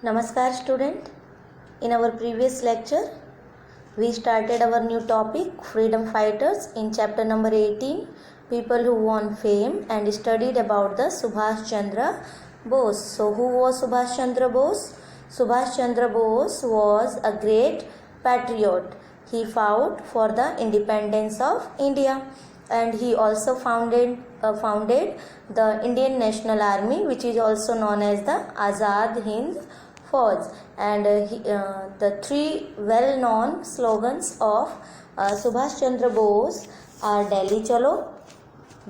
Namaskar student. In our previous lecture we started our new topic freedom fighters in chapter number 18 people who won fame and studied about the Subhash Chandra Bose. So who was Subhash Chandra Bose? Subhash Chandra Bose was a great patriot. He fought for the independence of India and he also founded the Indian National Army, which is also known as the Azad Hind Fauj, and the three well-known slogans of Subhash Chandra Bose are Delhi Chalo,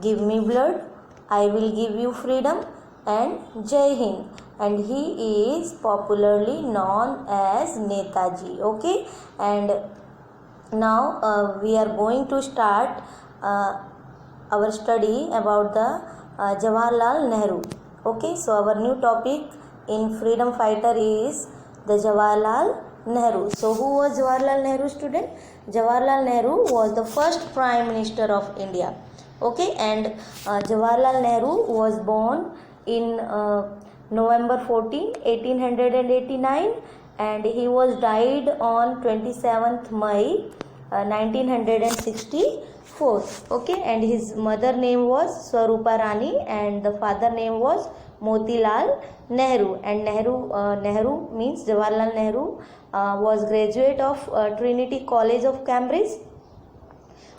Give me blood, I will give you freedom, and Jai Hind. And he is popularly known as Netaji. Okay, and now we are going to start our study about the Jawaharlal Nehru. Okay, so our new topic in freedom fighter is the Jawaharlal Nehru. So who was Jawaharlal Nehru, student? Jawaharlal Nehru was the first Prime Minister of India. Okay, and Jawaharlal Nehru was born in November 14, 1889 and he was died on 27th May 1964. Okay, and his mother name was Swarupa Rani and the father name was Motilal Nehru. And Nehru means Jawaharlal Nehru was graduate of Trinity College of Cambridge.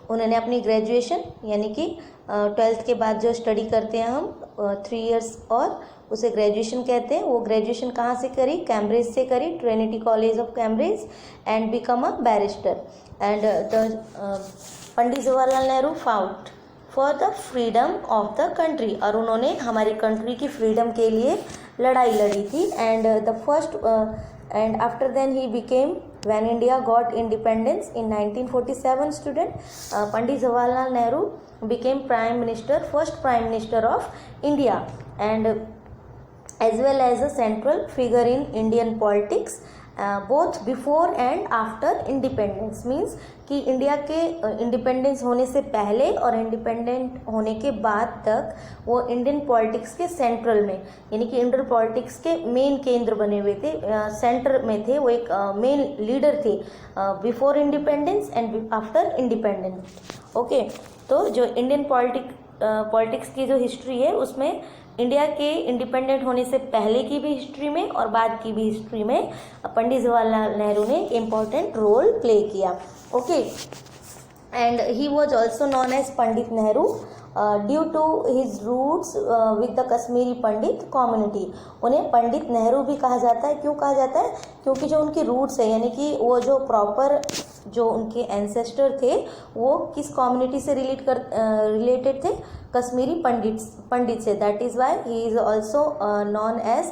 उन्होंने अपनी graduation यानी कि 12th के बाद जो study करते हैं हम 3 इयर्स और उसे ग्रेजुएशन कहते हैं, वो ग्रेजुएशन कहाँ से करी? कैम्ब्रिज से करी, Trinity college of Cambridge, and become a barrister. And Pandit Jawaharlal Nehru fought for the freedom of the country, और उन्होंने हमारी कंट्री की फ्रीडम के लिए लड़ाई लड़ी थी. And the first and after then he became, when India got independence in 1947, student, Pandit Jawaharlal Nehru became first prime minister of India, and as well as a central figure in Indian politics both before and after independence. means कि India के independence होने से पहले और independent होने के बाद तक वो इंडियन पॉलिटिक्स के सेंट्रल में यानी कि इंडियन पॉलिटिक्स के मेन केंद्र बने हुए थे, सेंटर में थे, वो एक मेन लीडर थे before independence and after independence. Okay, तो जो इंडियन पॉलिटिक्स की जो हिस्ट्री है उसमें इंडिया के इंडिपेंडेंट होने से पहले की भी हिस्ट्री में और बाद की भी हिस्ट्री में पंडित जवाहरलाल नेहरू ने इम्पोर्टेंट रोल प्ले किया. Okay, and he was also known as Pandit Nehru due to his roots with the Kashmiri Pandit community. उन्हें पंडित नेहरू भी कहा जाता है. क्यों कहा जाता है? क्योंकि जो उनकी रूट्स है यानी कि वो जो प्रॉपर जो उनके एंसेस्टर थे वो किस कम्युनिटी से रिलेटेड थे? कश्मीरी पंडित से. That is why he is also known as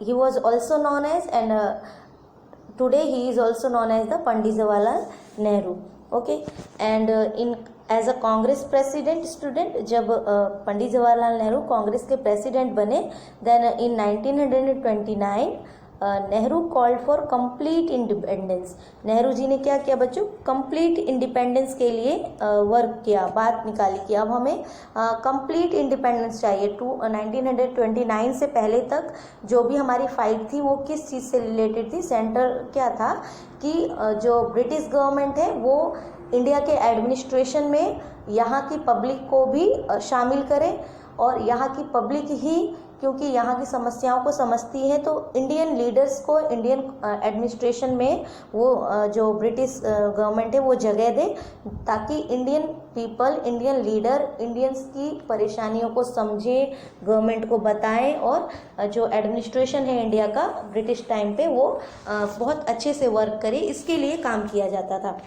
he was also known as, and today he is also known as the Pandit Jawaharlal Nehru. Okay, and in as a Congress president, student, जब पंडित जवाहरलाल नेहरू कांग्रेस के president बने, then in 1929 Nehru called for complete independence. Nehru ji ने क्या किया बच्चों? Complete independence के लिए work किया, बात निकाली कि अब हमें कंप्लीट इंडिपेंडेंस चाहिए. 1929 से पहले तक जो भी हमारी फाइट थी वो किस चीज़ से रिलेटेड थी? सेंटर क्या था कि जो ब्रिटिश गवर्नमेंट है वो इंडिया के एडमिनिस्ट्रेशन में यहाँ की पब्लिक को भी शामिल करे, और यहाँ की पब्लिक ही क्योंकि यहाँ की समस्याओं को समझती है तो इंडियन लीडर्स को इंडियन एडमिनिस्ट्रेशन में वो जो ब्रिटिश गवर्नमेंट है वो जगह दे, ताकि Indian people, Indian leader Indians की परेशानियों को समझे, गवर्नमेंट को बताएं, और जो एडमिनिस्ट्रेशन है इंडिया का ब्रिटिश टाइम पे वो बहुत अच्छे से वर्क करे, इसके लिए काम किया जाता था.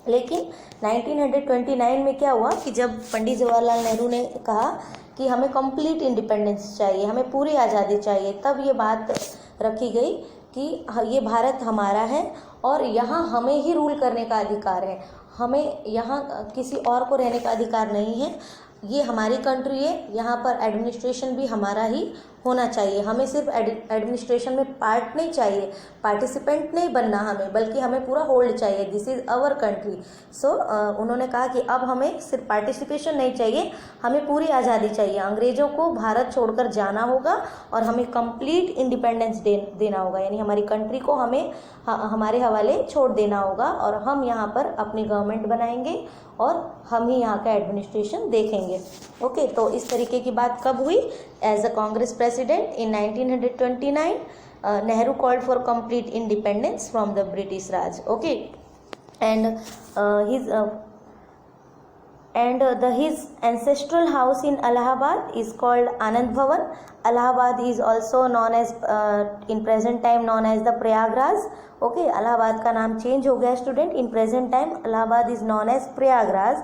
लेकिन 1929 में क्या हुआ कि जब पंडित जवाहरलाल नेहरू ने कहा कि हमें कंप्लीट इंडिपेंडेंस चाहिए, हमें पूरी आज़ादी चाहिए, तब ये बात रखी गई कि ये भारत हमारा है और यहाँ हमें ही रूल करने का अधिकार है, हमें यहाँ किसी और को रहने का अधिकार नहीं है, ये हमारी कंट्री है, यहाँ पर एडमिनिस्ट्रेशन भी हमारा ही होना चाहिए, हमें सिर्फ एडमिनिस्ट्रेशन में पार्ट नहीं चाहिए, पार्टिसिपेंट नहीं बनना हमें, बल्कि हमें पूरा होल्ड चाहिए, दिस इज़ आवर कंट्री। सो उन्होंने कहा कि अब हमें सिर्फ पार्टिसिपेशन नहीं चाहिए, हमें पूरी आज़ादी चाहिए, अंग्रेज़ों को भारत छोड़कर जाना होगा और हमें कंप्लीट इंडिपेंडेंस देना होगा, यानी हमारी कंट्री को हमें हमारे हवाले छोड़ देना होगा और हम यहाँ पर अपनी गवर्नमेंट बनाएंगे और हम ही यहाँ का एडमिनिस्ट्रेशन देखेंगे। ओके, तो इस तरीके की बात कब हुई? As a Congress president in 1929 Nehru called for complete independence from the British Raj. Okay, and his ancestral house in Allahabad is called Anand Bhavan. Allahabad is also known as in present time known as the Prayagraj. Okay, Allahabad का नाम change हो गया student, in present time Allahabad is known as Prayagraj.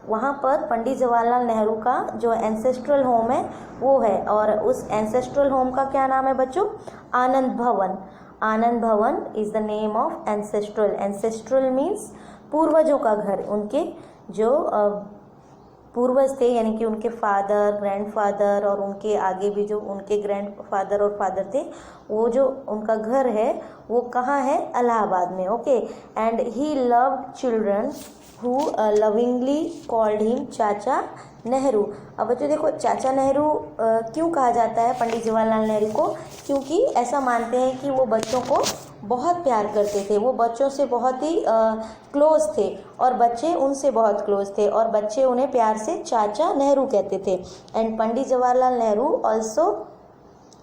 वहाँ पर पंडित जवाहरलाल नेहरू का जो ancestral home है वो है, और उस एंसेस्ट्रल होम का क्या नाम है बच्चों? आनंद भवन। आनंद भवन is the name of ancestral. Ancestral means पूर्वजों का घर, उनके जो पूर्वज थे, यानी कि उनके फादर, ग्रैंडफादर और उनके आगे भी जो उनके ग्रैंडफादर और फादर थे, वो जो उनका घर है वो कहाँ है? इलाहाबाद में। Okay, and he loved children who lovingly called him चाचा नेहरू। अब बच्चों देखो, चाचा नेहरू क्यों कहा जाता है पंडित जवाहरलाल नेहरू को? क्योंकि ऐसा मानते हैं कि वो बच्चों को बहुत प्यार करते थे, वो बच्चों से बहुत ही क्लोज थे और बच्चे उनसे बहुत क्लोज थे और बच्चे उन्हें प्यार से चाचा नेहरू कहते थे। And Pandit Jawaharlal Nehru also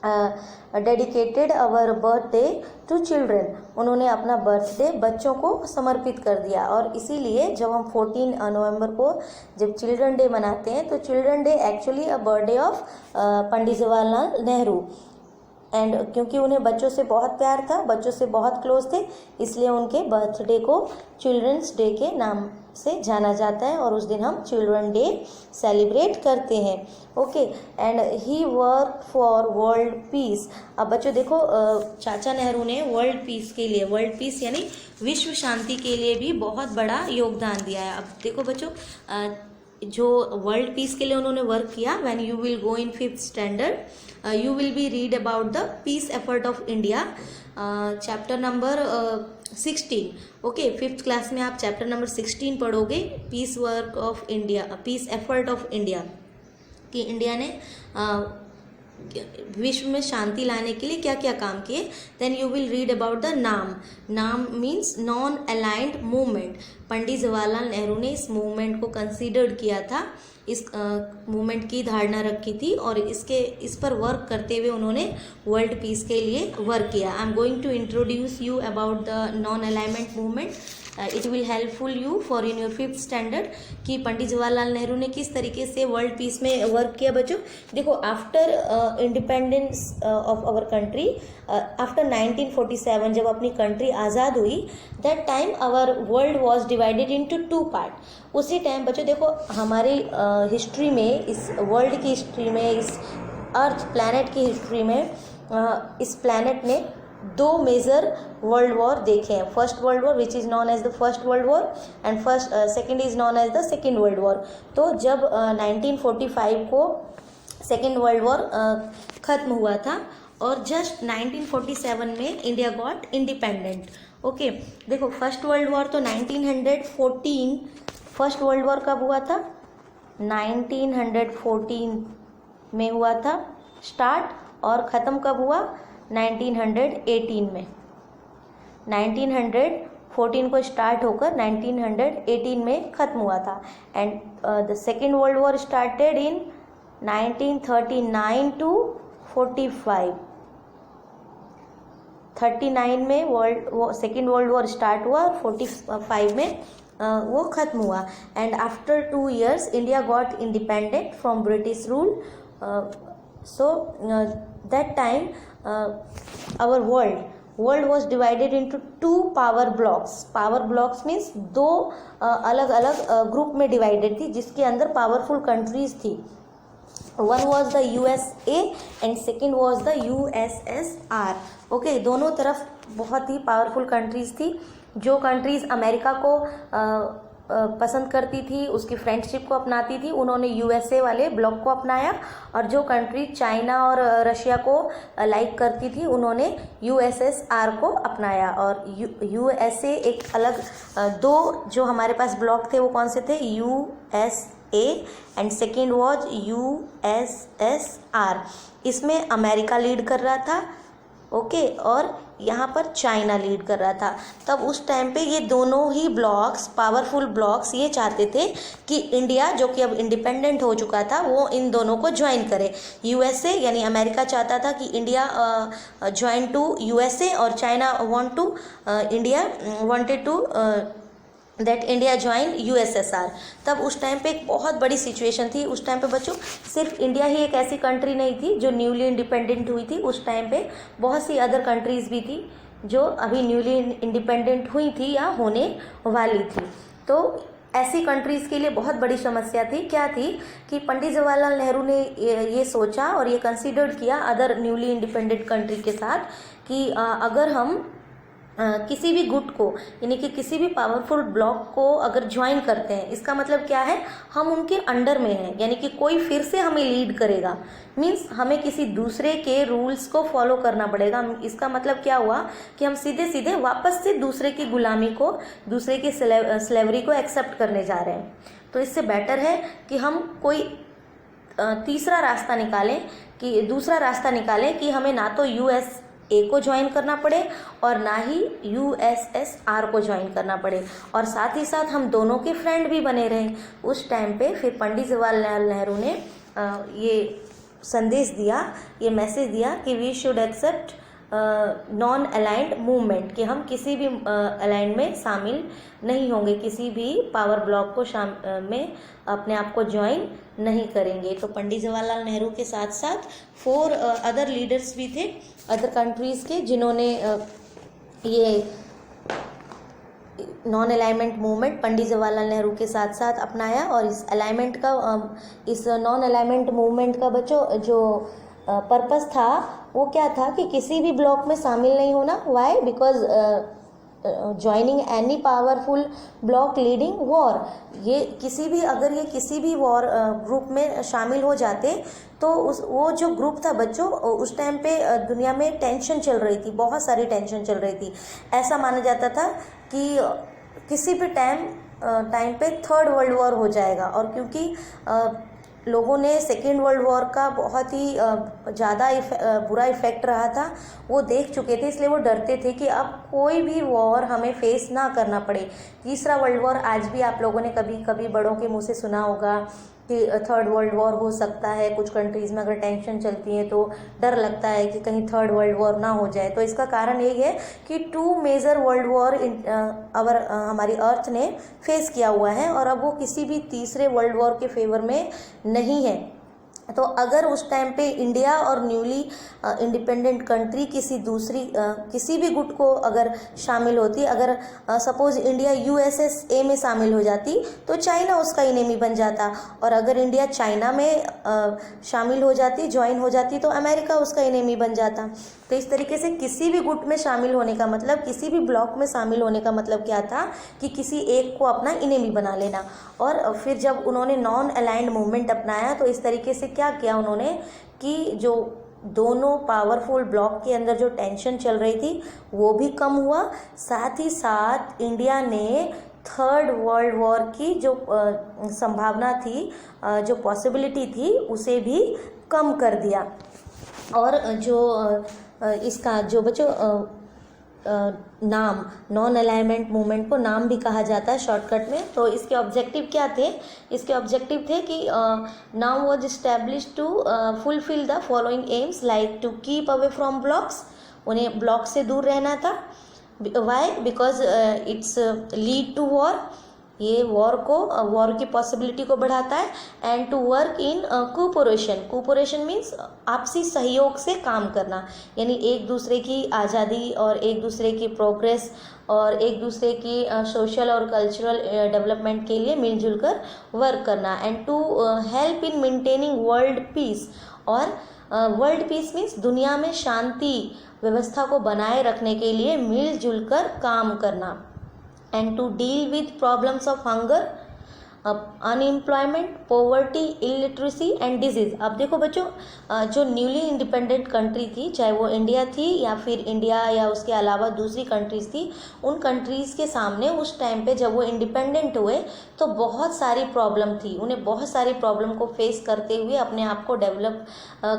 dedicated our birthday to children. उन्होंने अपना बर्थडे बच्चों को समर्पित कर दिया, और इसीलिए जब हम 14 नवंबर को जब चिल्ड्रन डे मनाते हैं तो children day actually a birthday of Pandit Jawaharlal Nehru. And क्योंकि उन्हें बच्चों से बहुत प्यार था, बच्चों से बहुत क्लोज थे, इसलिए उनके बर्थडे को चिल्ड्रंस डे के नाम से जाना जाता है और उस दिन हम चिल्ड्रन डे सेलिब्रेट करते हैं। Okay, and he work for world peace. अब बच्चों देखो, चाचा नेहरू ने वर्ल्ड पीस के लिए, वर्ल्ड पीस यानी विश्व शांति के लिए भी बहुत बड़ा योगदान दिया है। अब देखो बच्चों, जो वर्ल्ड पीस के लिए उन्होंने वर्क किया, when you will go in 5th standard you will be read about the peace effort of India, chapter number 16। Okay, 5th class में आप चैप्टर नंबर 16 पढ़ोगे, peace work of India, peace effort of India, कि India ने विश्व में शांति लाने के लिए क्या क्या काम किए। Then you will read about the NAM. NAM means non aligned movement. Pandit Jawaharlal Nehru ने इस मूवमेंट को कंसीडर किया था, इस मूवमेंट की धारणा रखी थी और इस पर वर्क करते हुए उन्होंने वर्ल्ड पीस के लिए वर्क किया। I am going to introduce you about the non alignment movement. It will helpful you for in your 5th standard कि पंडित जवाहरलाल नेहरू ने किस तरीके से वर्ल्ड पीस में वर्क किया। बच्चों देखो, after independence of our country, after 1947 जब अपनी कंट्री आज़ाद हुई, that time our world was divided into 2 part. उसी टाइम बच्चों देखो, हमारी हिस्ट्री में, इस वर्ल्ड की हिस्ट्री में, इस अर्थ प्लैनेट की हिस्ट्री में, इस प्लैनेट ने 2 मेजर वर्ल्ड वॉर देखे हैं। First world war which is known as the first world war and second is known as the second world war. तो जब 1945 को सेकेंड वर्ल्ड वॉर ख़त्म हुआ था और जस्ट 1947 में इंडिया गॉट इंडिपेंडेंट। ओके, देखो फर्स्ट वर्ल्ड वॉर तो 1914, फर्स्ट वर्ल्ड वॉर कब हुआ था? 1914 में हुआ था स्टार्ट, और ख़त्म कब हुआ? 1918 में। 1914 को स्टार्ट होकर 1918 में ख़त्म हुआ था। And the second world war started in 1939 to 45। 39 में सेकेंड वर्ल्ड वॉर स्टार्ट हुआ, 45 में वो ख़त्म हुआ। And after 2 years India got independent from British rule. So that time our world was divided into 2 power blocks. Power blocks means 2 अलग अलग group में divided थी, जिसके अंदर पावरफुल कंट्रीज थी। One was the USA and second was the USSR. Okay, दोनों तरफ बहुत ही पावरफुल कंट्रीज थी। जो कंट्रीज अमेरिका को पसंद करती थी, उसकी फ्रेंडशिप को अपनाती थी, उन्होंने यूएसए वाले ब्लॉक को अपनाया, और जो कंट्री चाइना और रशिया को लाइक करती थी उन्होंने यूएसएसआर को अपनाया। और यूएसए एक अलग, दो जो हमारे पास ब्लॉक थे वो कौन से थे, USA and second was USSR. इसमें अमेरिका लीड कर रहा था, ओके, और यहाँ पर चाइना लीड कर रहा था। तब उस टाइम पे ये दोनों ही ब्लॉक्स, पावरफुल ब्लॉक्स, ये चाहते थे कि इंडिया जो कि अब इंडिपेंडेंट हो चुका था वो इन दोनों को ज्वाइन करे। यूएसए यानी अमेरिका चाहता था कि इंडिया ज्वाइन टू यूएसए, और China wanted to that India join USSR. तब उस टाइम पे एक बहुत बड़ी सिचुएशन थी। उस टाइम पे बच्चों सिर्फ इंडिया ही एक ऐसी कंट्री नहीं थी जो न्यूली इंडिपेंडेंट हुई थी, उस टाइम पे बहुत सी अदर कंट्रीज़ भी थी जो अभी न्यूली इंडिपेंडेंट हुई थी या होने वाली थी। तो ऐसी कंट्रीज़ के लिए बहुत बड़ी समस्या थी। क्या थी कि पंडित जवाहरलाल नेहरू ने ये सोचा और ये कंसिडर किया अदर न्यूली इंडिपेंडेंट कंट्री के साथ कि अगर हम किसी भी गुट को यानी कि किसी भी पावरफुल ब्लॉक को अगर ज्वाइन करते हैं, इसका मतलब क्या है, हम उनके अंडर में हैं, यानी कि कोई फिर से हमें लीड करेगा, मीन्स हमें किसी दूसरे के रूल्स को फॉलो करना पड़ेगा। इसका मतलब क्या हुआ कि हम सीधे सीधे वापस से दूसरे की गुलामी को, दूसरे की स्लेवरी को एक्सेप्ट करने जा रहे हैं। तो इससे बेटर है कि हम कोई दूसरा रास्ता निकालें कि हमें ना तो यूएसए को ज्वाइन करना पड़े और ना ही यूएसएसआर को ज्वाइन करना पड़े, और साथ ही साथ हम दोनों के फ्रेंड भी बने रहें। उस टाइम पे फिर पंडित जवाहरलाल नेहरू ने ये संदेश दिया, ये मैसेज दिया कि we should accept non aligned movement, कि हम किसी भी अलाइन में शामिल नहीं होंगे, किसी भी पावर ब्लॉक को में अपने आप को ज्वाइन नहीं करेंगे। तो पंडित जवाहरलाल नेहरू के साथ साथ 4 अदर लीडर्स भी थे अदर कंट्रीज़ के, जिन्होंने ये non alignment movement Pandit Jawaharlal Nehru के साथ साथ अपनाया। और इस नॉन अलाइनमेंट मूवमेंट का बच्चों जो पर्पस था वो क्या था कि किसी भी ब्लॉक में शामिल नहीं होना। Why? Because joining any powerful bloc leading war, ये किसी भी वॉर ग्रुप में शामिल हो जाते तो वो जो ग्रुप था बच्चों, उस टाइम पे दुनिया में टेंशन चल रही थी, बहुत सारी टेंशन चल रही थी। ऐसा माना जाता था कि किसी भी टाइम पे 3rd वर्ल्ड वॉर हो जाएगा, और क्योंकि लोगों ने सेकेंड वर्ल्ड वॉर का बहुत ही ज़्यादा बुरा इफ़ेक्ट रहा था, वो देख चुके थे, इसलिए वो डरते थे कि अब कोई भी वॉर हमें फेस ना करना पड़े। तीसरा वर्ल्ड वॉर, आज भी आप लोगों ने कभी कभी बड़ों के मुंह से सुना होगा कि 3rd वर्ल्ड वॉर हो सकता है। कुछ कंट्रीज़ में अगर टेंशन चलती है तो डर लगता है कि कहीं 3rd वर्ल्ड वॉर ना हो जाए। तो इसका कारण यही है कि 2 मेजर वर्ल्ड वॉर हमारी अर्थ ने फेस किया हुआ है, और अब वो किसी भी तीसरे वर्ल्ड वॉर के फेवर में नहीं है। तो अगर उस टाइम पे इंडिया और न्यूली इंडिपेंडेंट कंट्री किसी भी गुट को अगर शामिल होती, अगर सपोज इंडिया यूएसएसए में शामिल हो जाती तो चाइना उसका इनेमी बन जाता, और अगर इंडिया चाइना में शामिल हो जाती, ज्वाइन हो जाती, तो अमेरिका उसका इनेमी बन जाता। तो इस तरीके से किसी भी गुट में शामिल होने का मतलब, किसी भी ब्लॉक में शामिल होने का मतलब क्या था कि किसी एक को अपना इनेमी बना लेना। और फिर जब उन्होंने नॉन अलाइंड मूवमेंट अपनाया तो इस तरीके से क्या किया उन्होंने कि जो दोनों पावरफुल ब्लॉक के अंदर जो टेंशन चल रही थी वो भी कम हुआ, साथ ही साथ इंडिया ने 3rd वर्ल्ड वॉर की जो संभावना थी, जो पॉसिबिलिटी थी, उसे भी कम कर दिया। और जो इसका जो बच्चों नाम, नॉन अलाइनमेंट मूवमेंट को नाम भी कहा जाता है शॉर्टकट में। तो इसके ऑब्जेक्टिव क्या थे? इसके ऑब्जेक्टिव थे कि now was establish to fulfil the following aims, like to keep away from blocs, उन्हें ब्लॉक से दूर रहना था। Why? Because it's lead to war, ये वॉर की पॉसिबिलिटी को बढ़ाता है। And to work in cooperation means आपसी सहयोग से काम करना, यानी एक दूसरे की आज़ादी और एक दूसरे की प्रोग्रेस और एक दूसरे की सोशल और कल्चरल डेवलपमेंट के लिए मिलजुल कर वर्क करना। And to help in maintaining world peace, और वर्ल्ड पीस मीन्स दुनिया में शांति व्यवस्था को बनाए रखने के लिए मिलजुल कर काम करना। and to deal with problems of hunger, unemployment, poverty, illiteracy and disease. अब देखो बच्चों, जो न्यूली इंडिपेंडेंट कंट्री थी, चाहे वो इंडिया थी या फिर इंडिया या उसके अलावा दूसरी कंट्रीज़ थी, उन कंट्रीज़ के सामने उस टाइम पे जब वो इंडिपेंडेंट हुए तो बहुत सारी प्रॉब्लम थी, उन्हें बहुत सारी प्रॉब्लम को फेस करते हुए अपने आप को डेवलप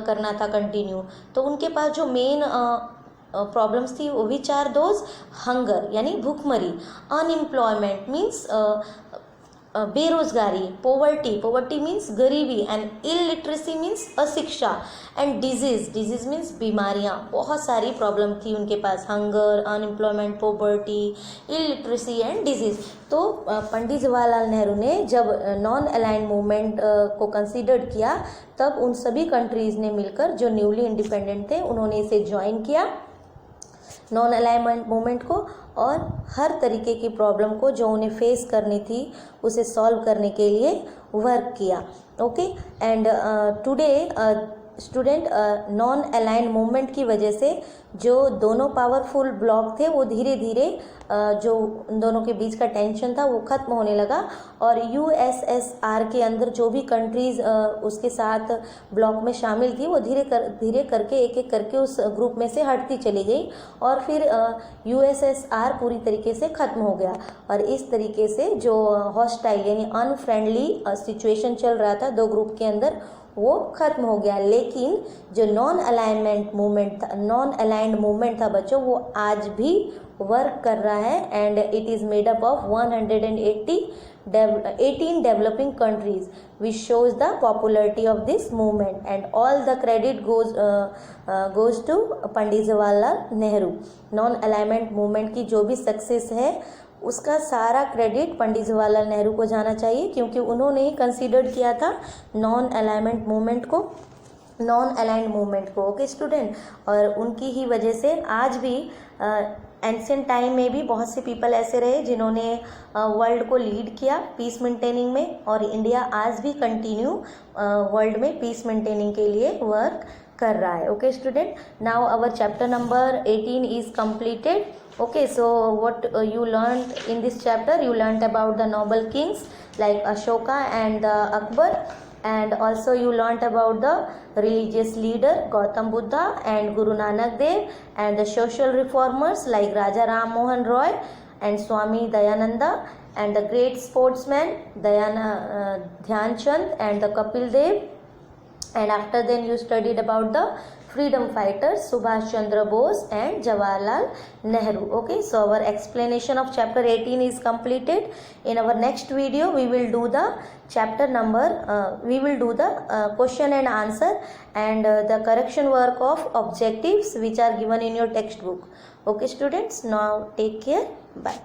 करना था कंटिन्यू। तो उनके पास जो मेन प्रॉब्लम्स थी वो विच आर दोज, हंगर यानी भूखमरी, अनएम्प्लॉयमेंट मीन्स बेरोजगारी, पोवर्टी मीन्स गरीबी, एंड इलिटरेसी मीन्स अशिक्षा, एंड डिजीज मीन्स बीमारियां। बहुत सारी प्रॉब्लम थी उनके पास, hunger, unemployment, poverty, illiteracy and disease. तो पंडित जवाहरलाल नेहरू ने जब नॉन अलाइंड मूवमेंट को कंसीडर किया, तब उन सभी कंट्रीज़ ने मिलकर, जो न्यूली इंडिपेंडेंट थे, उन्होंने इसे ज्वाइन किया, नॉन अलाइनमेंट मूवमेंट को, और हर तरीके की प्रॉब्लम को जो उन्हें फेस करनी थी उसे सॉल्व करने के लिए वर्क किया। Okay, and today student, non aligned movement की वजह से जो दोनों पावरफुल ब्लॉक थे वो धीरे धीरे जो उन दोनों के बीच का टेंशन था वो ख़त्म होने लगा, और यूएसएसआर के अंदर जो भी कंट्रीज़ उसके साथ ब्लॉक में शामिल थी वो धीरे करके एक एक करके उस ग्रुप में से हटती चली गई, और फिर यूएसएसआर पूरी तरीके से ख़त्म हो गया। और इस तरीके से जो हॉस्टाइल यानी अनफ्रेंडली सिचुएशन चल रहा था दो ग्रुप के अंदर, वो ख़त्म हो गया। लेकिन जो नॉन अलाइंड मूवमेंट था बच्चों, वो आज भी वर्क कर रहा है, and it is made up of 18 developing countries, which shows the popularity of this movement, and all the credit goes to Pandit Jawaharlal Nehru. Non alignment movement की जो भी सक्सेस है उसका सारा क्रेडिट पंडित जवाहरलाल नेहरू को जाना चाहिए, क्योंकि उन्होंने ही कंसीडर किया था नॉन अलाइनमेंट मूवमेंट को। ओके स्टूडेंट, और उनकी ही वजह से आज भी एंशिएंट टाइम में भी बहुत से पीपल ऐसे रहे जिन्होंने वर्ल्ड को लीड किया पीस मेंटेनिंग में, और इंडिया आज भी कंटिन्यू वर्ल्ड में पीस मेंटेनिंग के लिए वर्क कर रहा है। Okay student, now our chapter number 18 is completed. Okay, so what you learned in this chapter, you learned about the noble kings like Ashoka and Akbar, and also you learnt about the religious leader Gautam Buddha and Guru Nanak Dev, and the social reformers like Raja Ram Mohan Roy and Swami Dayananda, and the great sportsmen Dhyan Chand and the Kapil Dev, and after then you studied about the freedom fighters Subhash Chandra Bose and Jawaharlal Nehru. Okay, so our explanation of chapter 18 is completed. In our next video we will do the question and answer, and the correction work of objectives which are given in your textbook. Okay students, now take care, bye.